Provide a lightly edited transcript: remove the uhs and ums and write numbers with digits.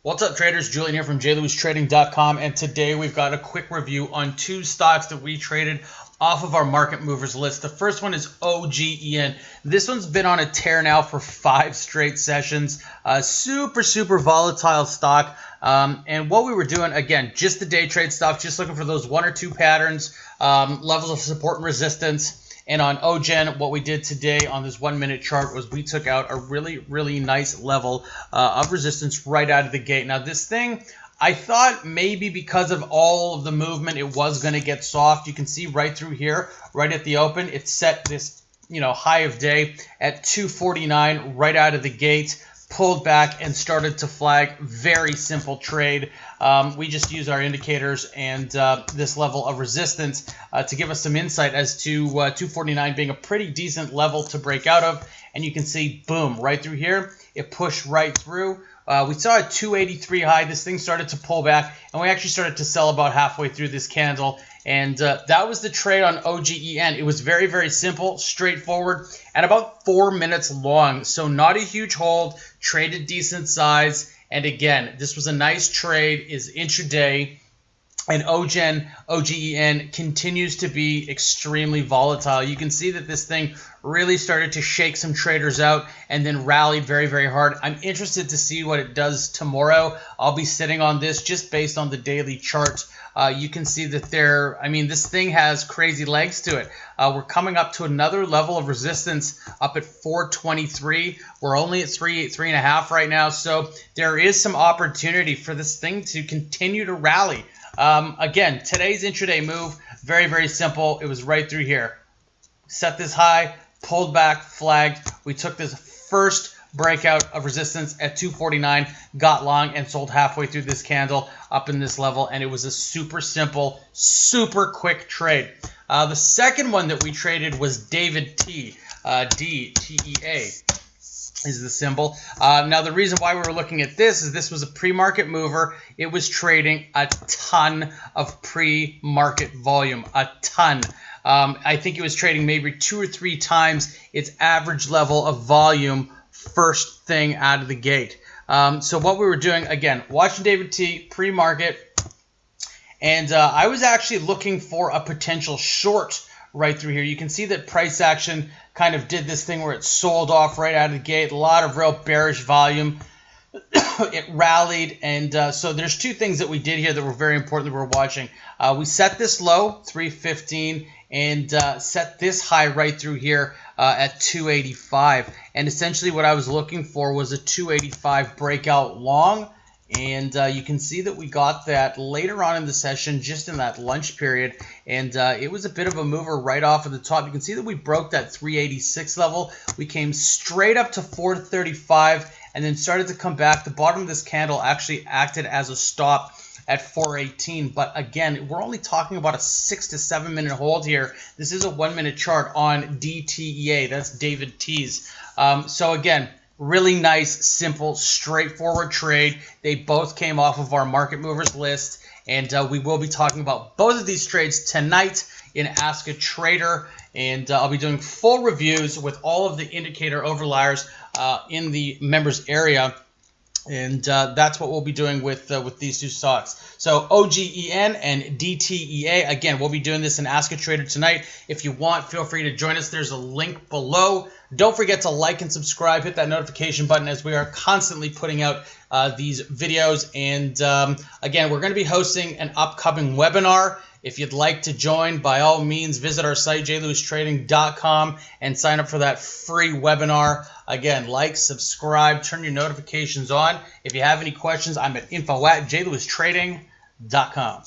What's up, traders? Julian here from jlewisTrading.com, and today we've got a quick review on two stocks that we traded off of our market movers list. The first one is OGEN. This one's been on a tear now for 5 straight sessions. Super volatile stock. And what we were doing, again, just the day trade stuff, just looking for those 1 or 2 patterns, levels of support and resistance. And on OGEN, what we did today on this 1-minute chart was we took out a really nice level of resistance right out of the gate. Now, this thing, I thought maybe because of all of the movement, it was going to get soft. You can see right through here, right at the open, it set this high of day at 249 right out of the gate. Pulled back and started to flag. Very simple trade. We just use our indicators and this level of resistance to give us some insight as to 249 being a pretty decent level to break out of. And you can see, boom, right through here, it pushed right through. We saw a 283 high. This thing started to pull back, and we actually started to sell about halfway through this candle. And that was the trade on OGEN. It was very simple, straightforward, and about 4 minutes long. So not a huge hold, traded decent size. And again, this was a nice trade, is intraday. And OGEN continues to be extremely volatile. You can see that this thing really started to shake some traders out and then rallied very hard. I'm interested to see what it does tomorrow. I'll be sitting on this just based on the daily chart. You can see that this thing has crazy legs to it. We're coming up to another level of resistance up at 423. We're only at 3.5 right now. So there is some opportunity for this thing to continue to rally. Again, today's intraday move, very simple. It was right through here. Set this high, pulled back, flagged. We took this first breakout of resistance at 249, got long, and sold halfway through this candle up in this level. And it was a super simple, super quick trade. The second one that we traded was David T. DTEA. Is the symbol. Now, the reason why we were looking at this is this was a pre-market mover. It was trading a ton of pre-market volume, a ton. I think it was trading maybe 2 or 3 times its average level of volume first thing out of the gate. So what we were doing, again, watching David T, pre-market, and I was actually looking for a potential short right through here. You can see that price action kind of did this thing where it sold off right out of the gate. A lot of real bearish volume. It rallied, and so there's 2 things that we did here that were very important that we're watching. We set this low, 315, and set this high right through here at 285. And essentially what I was looking for was a 285 breakout long. And you can see that we got that later on in the session, just in that lunch period. And it was a bit of a mover right off of the top. You can see that we broke that 386 level. We came straight up to 435 and then started to come back. The bottom of this candle actually acted as a stop at 418. But again, we're only talking about a 6 to 7 minute hold here. This is a 1-minute chart on DTEA. That's David T's. So again, really nice, simple, straightforward trade. They both came off of our market movers list, and we will be talking about both of these trades tonight in Ask a Trader, and I'll be doing full reviews with all of the indicator overliers in the members area. And that's what we'll be doing with these 2 stocks. So OGEN and DTEA. Again, we'll be doing this in Ask a Trader tonight. If you want, feel free to join us. There's a link below. Don't forget to like and subscribe. Hit that notification button as we are constantly putting out these videos. And again, we're going to be hosting an upcoming webinar. If you'd like to join, by all means, visit our site, jlewisTrading.com, and sign up for that free webinar. Again, like, subscribe, turn your notifications on. If you have any questions, I'm at info@jlewisTrading.com.